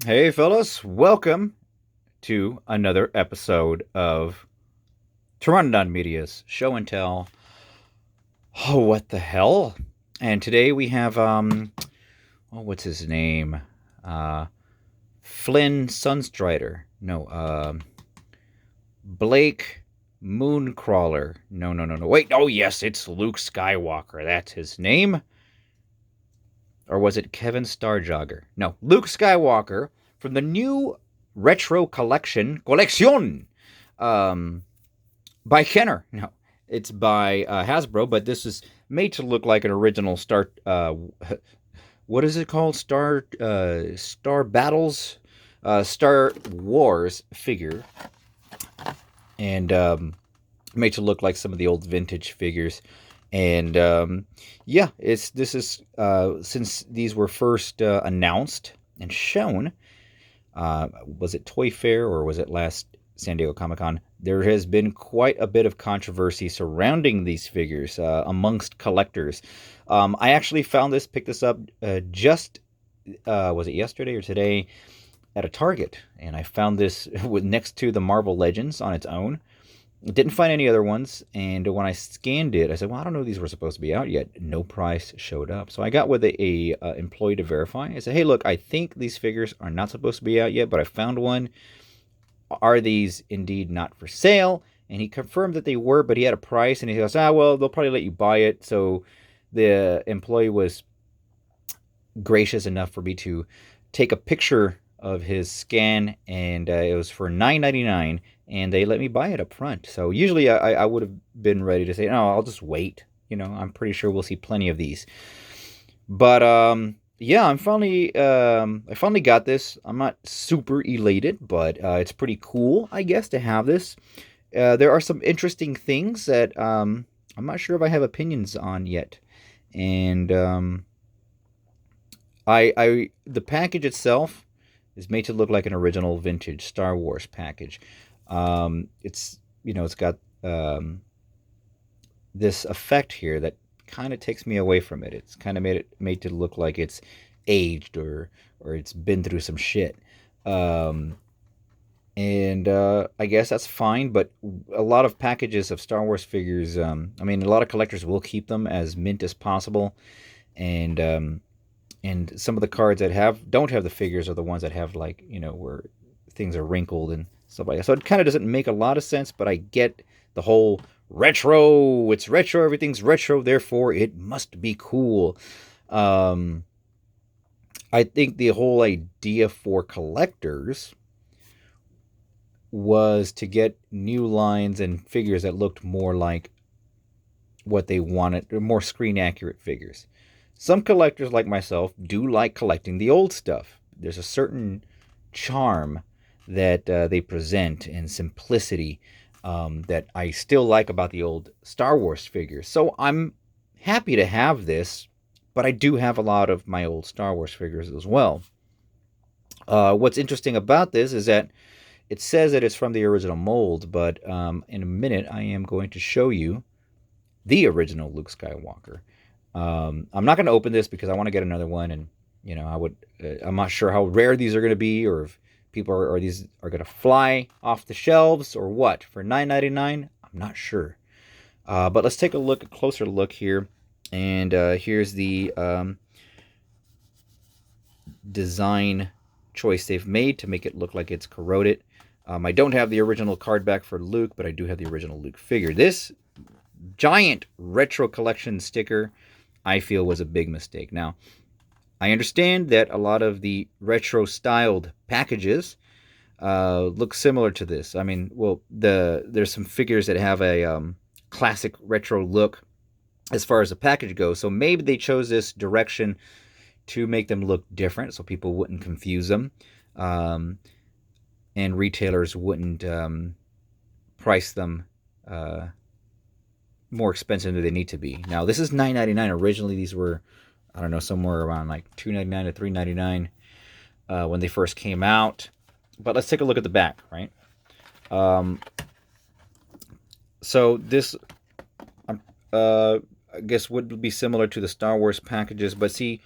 Hey, fellas, welcome to another episode of Pteranodon Media's Show and Tell. Oh, what the hell? And today we have, what's his name? Uh, Flynn Sunstrider. No, Blake Mooncrawler. No, no, no, no. Wait, oh, yes, it's Luke Skywalker. That's his name. Or was it Kevin Starjogger? No, Luke Skywalker from the new retro collection um, by Kenner. No, it's by Hasbro, but this is made to look like an original Star. What is it called? Star Battles, Star Wars figure, and made to look like some of the old vintage figures. And yeah, it's this is since these were first announced and shown. Was it Toy Fair or was it last San Diego Comic Con? There has been quite a bit of controversy surrounding these figures amongst collectors. I actually picked this up just was it yesterday or today at a Target, and I found this next to the Marvel Legends on its own. Didn't find any other ones, and when I scanned it, I said, "Well, I don't know if these were supposed to be out yet." No price showed up, so I got with a employee to verify. I said, "Hey, look, I think these figures are not supposed to be out yet, but I found one. Are these indeed not for sale?" And he confirmed that they were, but he had a price, and he goes, "Ah, well, they'll probably let you buy it." So the employee was gracious enough for me to take a picture of his scan, and it was for $9.99, and they let me buy it up front. So usually I would have been ready to say, no, I'll just wait. I'm pretty sure we'll see plenty of these. But yeah, I finally got this. I'm not super elated, but it's pretty cool, I guess, to have this. There are some interesting things that I'm not sure if I have opinions on yet, and the package itself is made to look like an original vintage Star Wars package. It's got this effect here that kind of takes me away from it. It's kind of made to look like it's aged or it's been through some shit. Um, and I guess that's fine. But a lot of packages of Star Wars figures, I mean, a lot of collectors will keep them as mint as possible, and some of the cards that don't have the figures are the ones that have, like, where things are wrinkled and stuff like that. So it kind of doesn't make a lot of sense, but I get the whole retro. It's retro. Everything's retro. Therefore, it must be cool. Um, I think the whole idea for collectors was to get new lines and figures that looked more like what they wanted, more screen accurate figures. Some collectors, like myself, do like collecting the old stuff. There's a certain charm that they present and simplicity that I still like about the old Star Wars figures. So I'm happy to have this, but I do have a lot of my old Star Wars figures as well. What's interesting about this is that it says that it's from the original mold, but in a minute I am going to show you the original Luke Skywalker. I'm not going to open this because I want to get another one, and I'm not sure how rare these are going to be, or if people or these are going to fly off the shelves, or what. For $9.99, I'm not sure. But let's take a closer look here, and here's the design choice they've made to make it look like it's corroded. I don't have the original card back for Luke, but I do have the original Luke figure. This giant retro collection sticker, I feel, was a big mistake. Now, I understand that a lot of the retro styled packages look similar to this. I mean, well, there's some figures that have a classic retro look as far as the package goes. So maybe they chose this direction to make them look different, so people wouldn't confuse them, um, and retailers wouldn't price them more expensive than they need to be. Now, this is $9.99. Originally, these were, I don't know, somewhere around like $2.99 to $3.99 when they first came out. But let's take a look at the back, right? Um, so this, I guess, would be similar to the Star Wars packages, but see,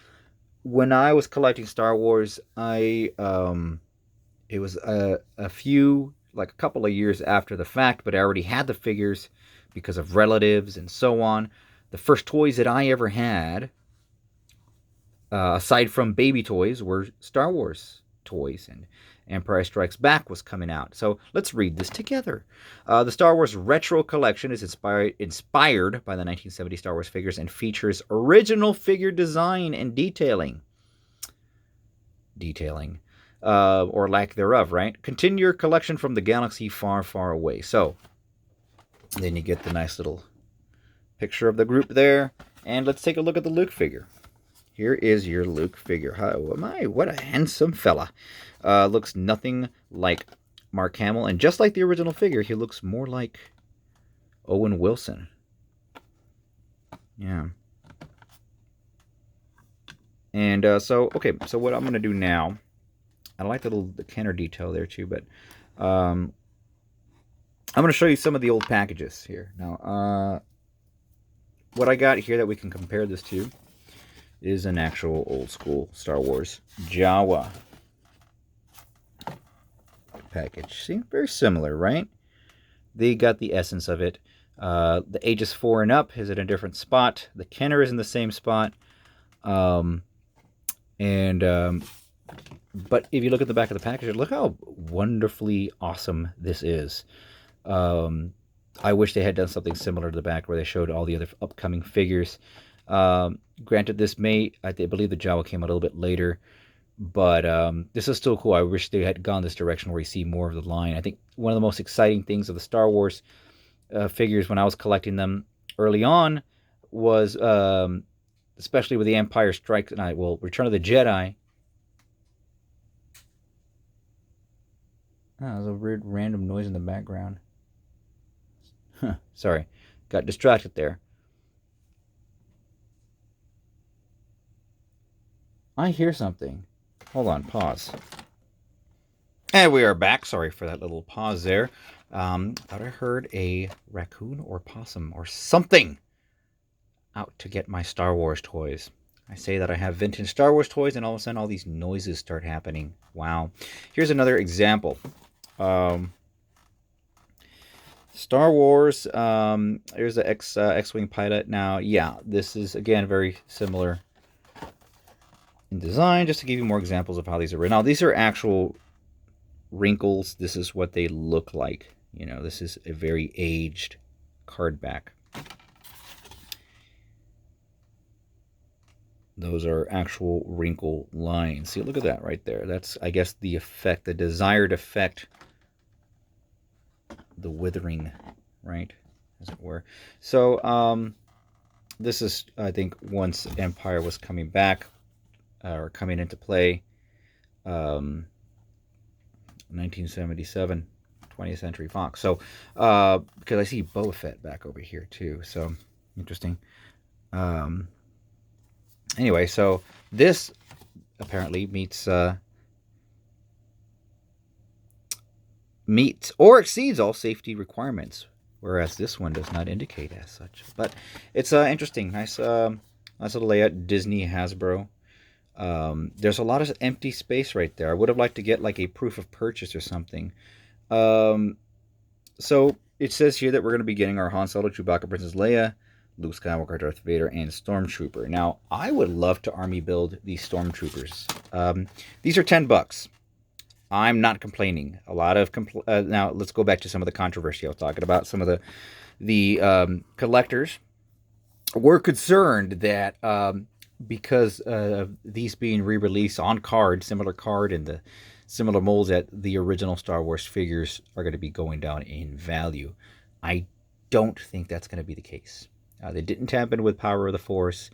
when I was collecting Star Wars, it was a few, like a couple of years after the fact, but I already had the figures because of relatives and so on. The first toys that I ever had, aside from baby toys, were Star Wars toys, and Empire Strikes Back was coming out. So let's read this together. The Star Wars Retro Collection is inspired by the 1970 Star Wars figures and features original figure design and detailing. Or lack thereof, right? Continue your collection from the galaxy far, far away. So then you get the nice little picture of the group there. And let's take a look at the Luke figure. Here is your Luke figure. Oh my, what a handsome fella. Looks nothing like Mark Hamill. And just like the original figure, he looks more like Owen Wilson. Yeah. And so what I'm going to do now, I like the Kenner detail there too, but I'm going to show you some of the old packages here. Now, what I got here that we can compare this to is an actual old school Star Wars Jawa package. See, very similar, right? They got the essence of it. The ages 4 and up is at a different spot. The Kenner is in the same spot. But if you look at the back of the package, look how wonderfully awesome this is. I wish they had done something similar to the back where they showed all the other upcoming figures. Granted, I believe the Jawa came a little bit later, but this is still cool. I wish they had gone this direction where you see more of the line. I think one of the most exciting things of the Star Wars figures when I was collecting them early on was, especially with the Empire Strikes, Return of the Jedi. Oh, there's a weird random noise in the background. Sorry, got distracted there. I hear something. Hold on, pause. And we are back. Sorry for that little pause there. Thought I heard a raccoon or possum or something out to get my Star Wars toys. I say that I have vintage Star Wars toys, and all of a sudden all these noises start happening. Wow. Here's another example. Star Wars, here's the X-Wing pilot. Now, yeah, this is, again, very similar in design, just to give you more examples of how these are. Now, these are actual wrinkles. This is what they look like. You know, this is a very aged card back. Those are actual wrinkle lines. See, look at that right there. That's, I guess, the effect, the desired effect, the withering, right, as it were. So this is, I think, once Empire was coming back, or coming into play, 1977, 20th Century Fox. So because I see Boba Fett back over here too, so interesting. Anyway, so this apparently meets or exceeds all safety requirements, whereas this one does not indicate as such. But it's interesting, nice little layout. Disney, Hasbro. There's a lot of empty space right there. I would have liked to get like a proof of purchase or something. So it says here that we're going to be getting our Han Solo, Chewbacca, Princess Leia, Luke Skywalker, Darth Vader, and Stormtrooper. Now, I would love to army build these Stormtroopers. These are $10. I'm not complaining. A lot of now let's go back to some of the controversy I was talking about. Some of the collectors were concerned that because of these being re-released on card, similar card, and the similar molds, that the original Star Wars figures are going to be going down in value. I don't think that's going to be the case. They didn't tap in with Power of the Force.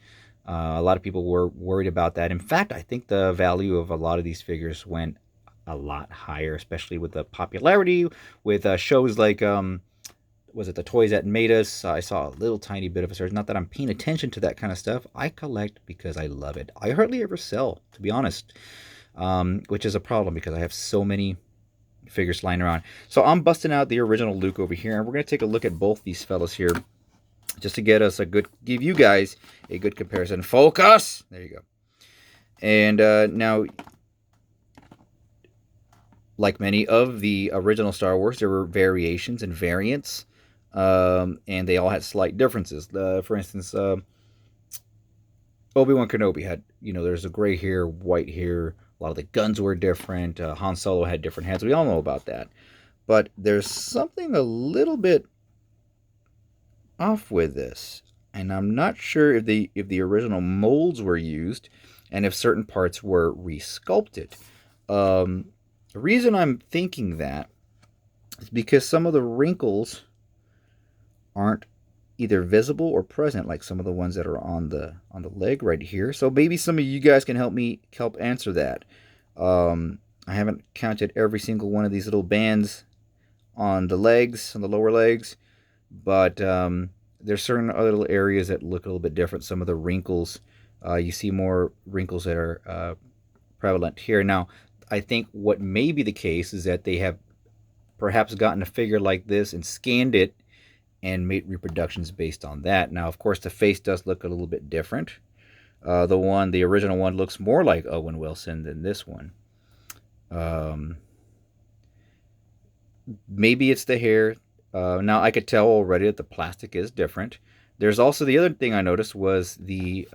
A lot of people were worried about that. In fact, I think the value of a lot of these figures went a lot higher, especially with the popularity with shows like, was it the Toys That Made Us? I saw a little tiny bit of a surge. Not that I'm paying attention to that kind of stuff. I collect because I love it. I hardly ever sell, to be honest, which is a problem because I have so many figures lying around. So I'm busting out the original Luke over here, and we're going to take a look at both these fellas here, just to get us give you guys a good comparison. Focus! There you go. And now, like many of the original Star Wars, there were variations and variants, and they all had slight differences. For instance, Obi-Wan Kenobi had, there's a gray hair, white hair. A lot of the guns were different. Han Solo had different hands. We all know about that. But there's something a little bit off with this, and I'm not sure if the original molds were used, and if certain parts were resculpted. The reason I'm thinking that is because some of the wrinkles aren't either visible or present, like some of the ones that are on the leg right here. So maybe some of you guys can help answer that. I haven't counted every single one of these little bands on the legs, on the lower legs, but there's certain other little areas that look a little bit different. Some of the wrinkles, you see more wrinkles that are prevalent here. Now, I think what may be the case is that they have perhaps gotten a figure like this and scanned it and made reproductions based on that. Now, of course, the face does look a little bit different. The original one looks more like Owen Wilson than this one. Maybe it's the hair. Now, I could tell already that the plastic is different. There's also the other thing I noticed was the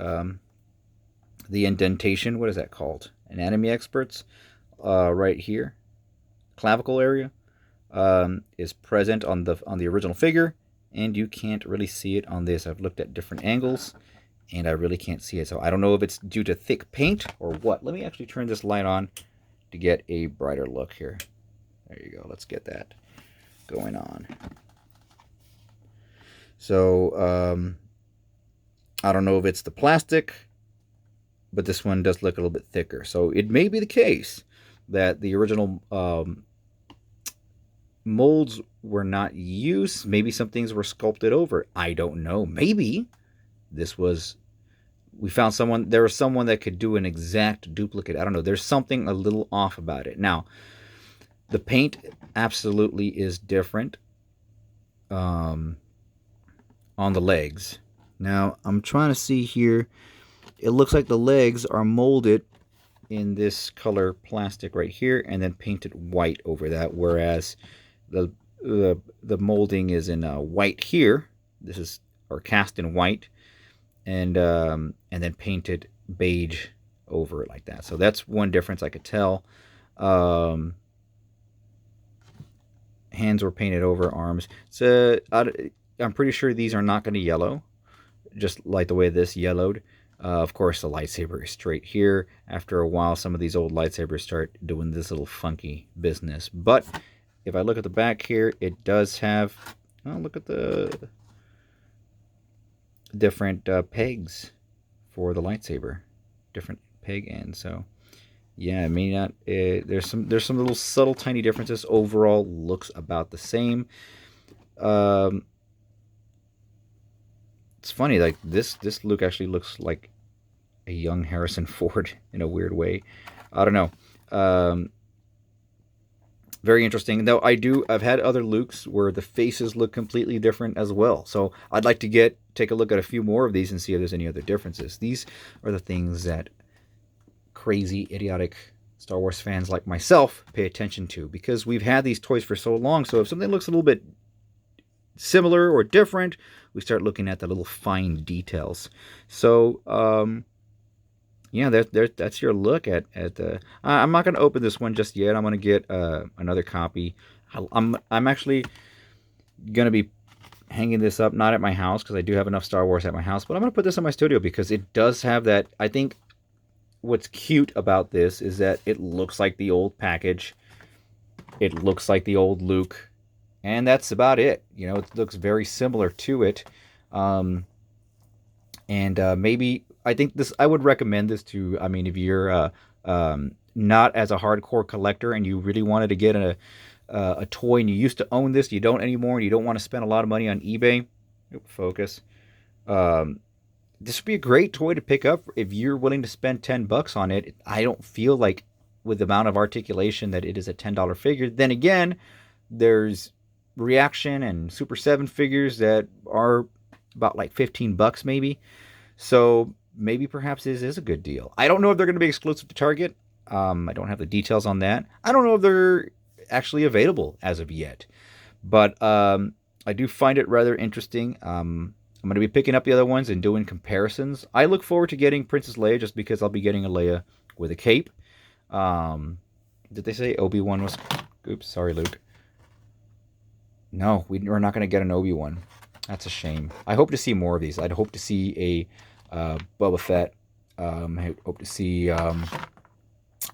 indentation. What is that called? Anatomy experts, right here, clavicle area, is present on the original figure, and you can't really see it on this. I've looked at different angles, and I really can't see it. So I don't know if it's due to thick paint or what. Let me actually turn this light on to get a brighter look here. There you go. Let's get that going on. So I don't know if it's the plastic, but this one does look a little bit thicker. So it may be the case that the original molds were not used. Maybe some things were sculpted over. I don't know. Maybe there was someone that could do an exact duplicate. I don't know. There's something a little off about it. Now, the paint absolutely is different on the legs. Now, I'm trying to see here. It looks like the legs are molded in this color plastic right here and then painted white over that, whereas the molding is in white here. This is cast in white and then painted beige over it like that. So that's one difference I could tell. Hands were painted over arms. So I'm pretty sure these are not going to yellow, just like the way this yellowed. Of course, the lightsaber is straight here. After a while, some of these old lightsabers start doing this little funky business. But if I look at the back here, it does have, look at the different pegs for the lightsaber, different peg ends. So yeah, it may not. There's some little subtle, tiny differences. Overall, looks about the same. It's funny, like this Luke actually looks like a young Harrison Ford in a weird way. I don't know. Very interesting. Though I've had other Lukes where the faces look completely different as well. So I'd like to take a look at a few more of these and see if there's any other differences. These are the things that crazy, idiotic Star Wars fans like myself pay attention to, because we've had these toys for so long. So if something looks a little bit similar or different, we start looking at the little fine details. So yeah, that's your look at the. I'm not going to open this one just yet. I'm going to get another copy. I'm actually going to be hanging this up, not at my house because I do have enough Star Wars at my house, but I'm going to put this in my studio because it does have that. I think what's cute about this is that it looks like the old package. It looks like the old Luke, and that's about it. It looks very similar to it. Maybe I think I would recommend this to. I mean, if you're not as a hardcore collector and you really wanted to get a toy and you used to own this, you don't anymore, and you don't want to spend a lot of money on eBay. Focus. This would be a great toy to pick up if you're willing to spend $10 on it. I don't feel like, with the amount of articulation, that it is a $10 figure. Then again, there's Reaction and Super 7 figures that are about like $15 maybe. So maybe perhaps this is a good deal. I don't know if they're going to be exclusive to Target. I don't have the details on that. I don't know if they're actually available as of yet. But I do find it rather interesting. I'm going to be picking up the other ones and doing comparisons. I look forward to getting Princess Leia just because I'll be getting a Leia with a cape. Did they say Obi-Wan was... Oops, sorry, Luke. No, we're not going to get an Obi-Wan. That's a shame. I hope to see more of these. I'd hope to see a Boba Fett. I hope to see...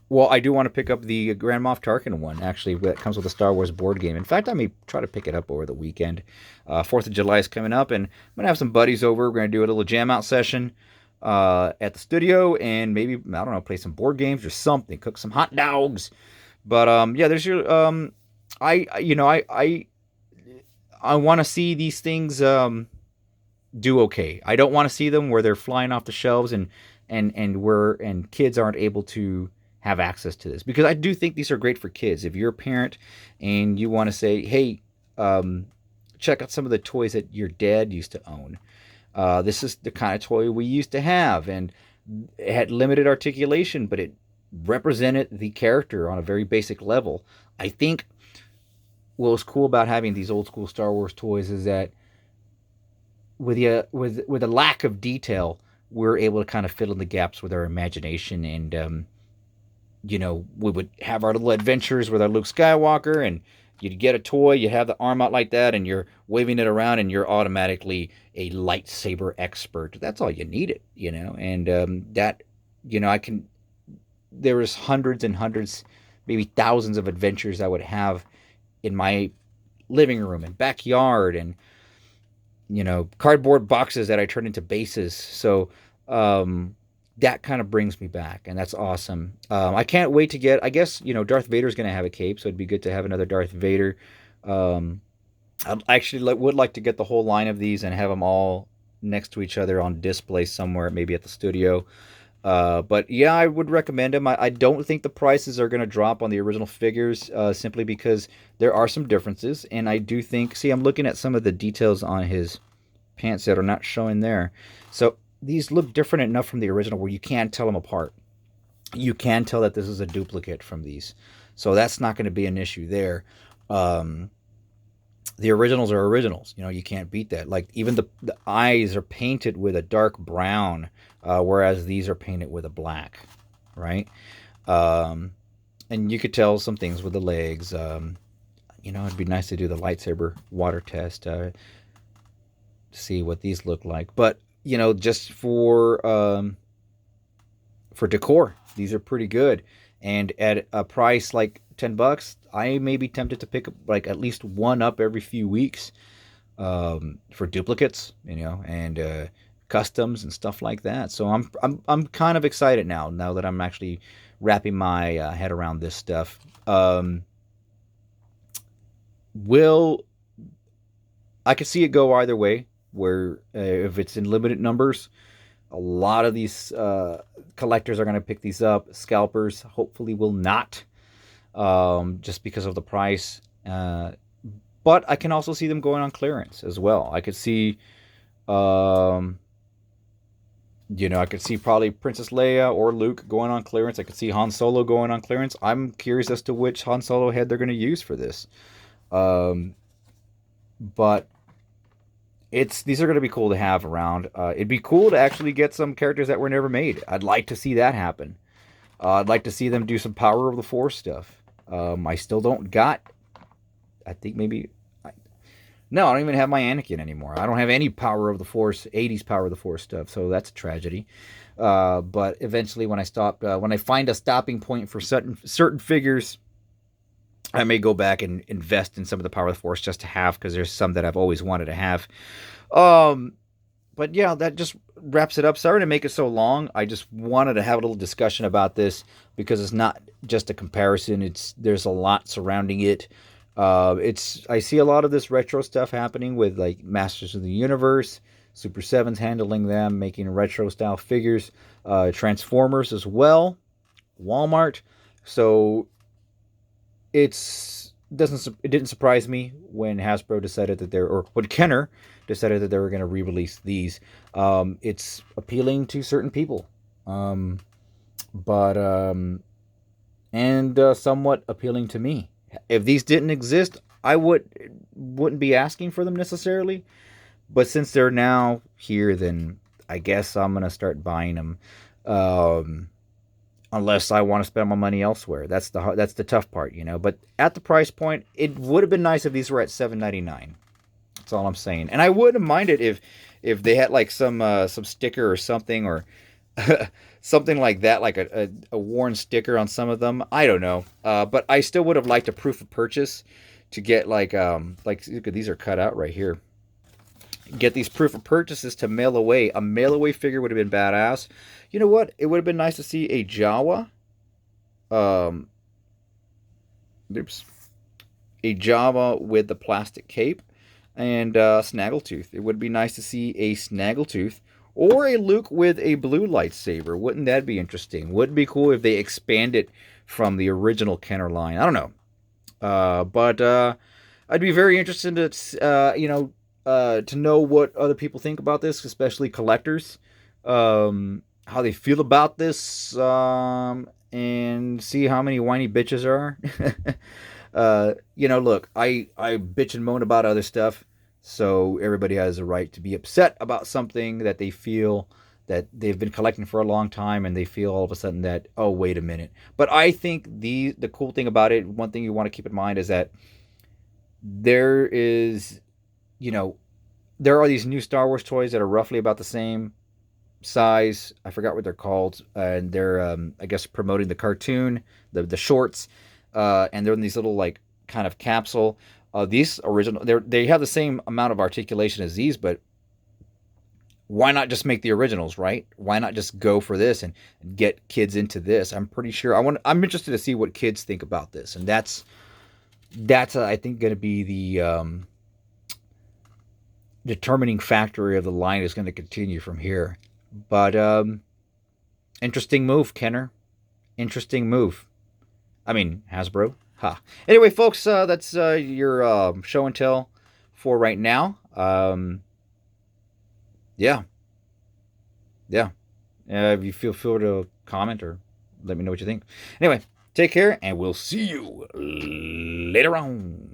well, I do want to pick up the Grand Moff Tarkin one, actually, that comes with a Star Wars board game. In fact, I may try to pick it up over the weekend. 4th of July is coming up, and I'm going to have some buddies over. We're going to do a little jam-out session at the studio, and maybe, I don't know, play some board games or something, cook some hot dogs. But, yeah, there's your... I want to see these things do okay. I don't want to see them where they're flying off the shelves and kids aren't able to have access to this, because I do think these are great for kids. If you're a parent and you want to say, hey, check out some of the toys that your dad used to own. This is the kind of toy we used to have, and it had limited articulation, but it represented the character on a very basic level. I think what was cool about having these old school Star Wars toys is that with a lack of detail, we're able to kind of fill in the gaps with our imagination, and we would have our little adventures with our Luke Skywalker, and you'd get a toy, you have the arm out like that, and you're waving it around, and you're automatically a lightsaber expert. That's all you needed, and there was hundreds and hundreds, maybe thousands of adventures I would have in my living room and backyard, and cardboard boxes that I turned into bases. So that kind of brings me back, and that's awesome. I can't wait to get, I guess, Darth Vader's going to have a cape, so it'd be good to have another Darth Vader. I actually would like to get the whole line of these and have them all next to each other on display somewhere, maybe at the studio. But yeah, I would recommend them. I don't think the prices are going to drop on the original figures, simply because there are some differences. And I do think, see, I'm looking at some of the details on his pants that are not showing there. So these look different enough from the original where you can't tell them apart. You can tell that this is a duplicate from these. So that's not going to be an issue there. The originals are originals. You can't beat that. Like, even the eyes are painted with a dark brown, whereas these are painted with a black, right? And you could tell some things with the legs. It'd be nice to do the lightsaber water test to see what these look like. But, just for decor, these are pretty good. And at a price like $10, I may be tempted to pick up like at least one up every few weeks for duplicates, and customs and stuff like that. So I'm kind of excited now that I'm actually wrapping my head around this stuff. I could see it go either way, where if it's in limited numbers, a lot of these collectors are going to pick these up. Scalpers hopefully will not, just because of the price. But I can also see them going on clearance as well. I could see, I could see probably Princess Leia or Luke going on clearance. I could see Han Solo going on clearance. I'm curious as to which Han Solo head they're going to use for this. But these are going to be cool to have around. It'd be cool to actually get some characters that were never made. I'd like to see that happen. I'd like to see them do some Power of the Force stuff. I still don't got... I think maybe... No, I don't even have my Anakin anymore. I don't have any Power of the Force, 80s Power of the Force stuff, so that's a tragedy. But eventually when I find a stopping point for certain figures, I may go back and invest in some of the Power of the Force just to have, because there's some that I've always wanted to have. But yeah, that just wraps it up. Sorry to make it so long. I just wanted to have a little discussion about this, because it's not just a comparison. There's a lot surrounding it. I see a lot of this retro stuff happening with like Masters of the Universe, Super 7's handling them, making retro style figures, Transformers as well, Walmart. So it didn't surprise me when Hasbro decided that when Kenner decided that they were going to re-release these. It's appealing to certain people, but and somewhat appealing to me. If these didn't exist, I wouldn't be asking for them necessarily. But since they're now here, then I guess I'm gonna start buying them. Um, Unless I want to spend my money elsewhere. That's the tough part, you know. But at the price point, it would have been nice if these were at $7.99. That's all I'm saying. And I wouldn't mind it if they had like some sticker or something, or something like that, like a worn sticker on some of them. I don't know. But I still would have liked a proof of purchase to get like look at these are cut out right here. Get these proof of purchases to mail away. A mail away figure would have been badass. You know what? It would have been nice to see a Jawa. Um, oops. A Jawa with the plastic cape and Snaggletooth. It would be nice to see a Snaggletooth or a Luke with a blue lightsaber. Wouldn't that be interesting? Wouldn't it be cool if they expand it from the original Kenner line? I don't know. But I'd be very interested to know what other people think about this, especially collectors. How they feel about this, and see how many whiny bitches there are. Look, I bitch and moan about other stuff, so everybody has a right to be upset about something that they feel that they've been collecting for a long time, and they feel all of a sudden that, oh, wait a minute. But I think the cool thing about it, one thing you want to keep in mind is that there is, there are these new Star Wars toys that are roughly about the same size. I forgot what they're called, and they're I guess promoting the cartoon, the shorts, and they're in these little like kind of capsule. These original, they have the same amount of articulation as these, but why not just make the originals, right? Why not just go for this and get kids into this? I'm pretty sure I'm interested to see what kids think about this, and that's I think going to be the determining factor of the line is going to continue from here. But interesting move, Kenner. Interesting move. I mean, Hasbro. Ha. Anyway, folks, that's your show and tell for right now. Yeah. If you feel free to comment or let me know what you think. Anyway, take care, and we'll see you later on.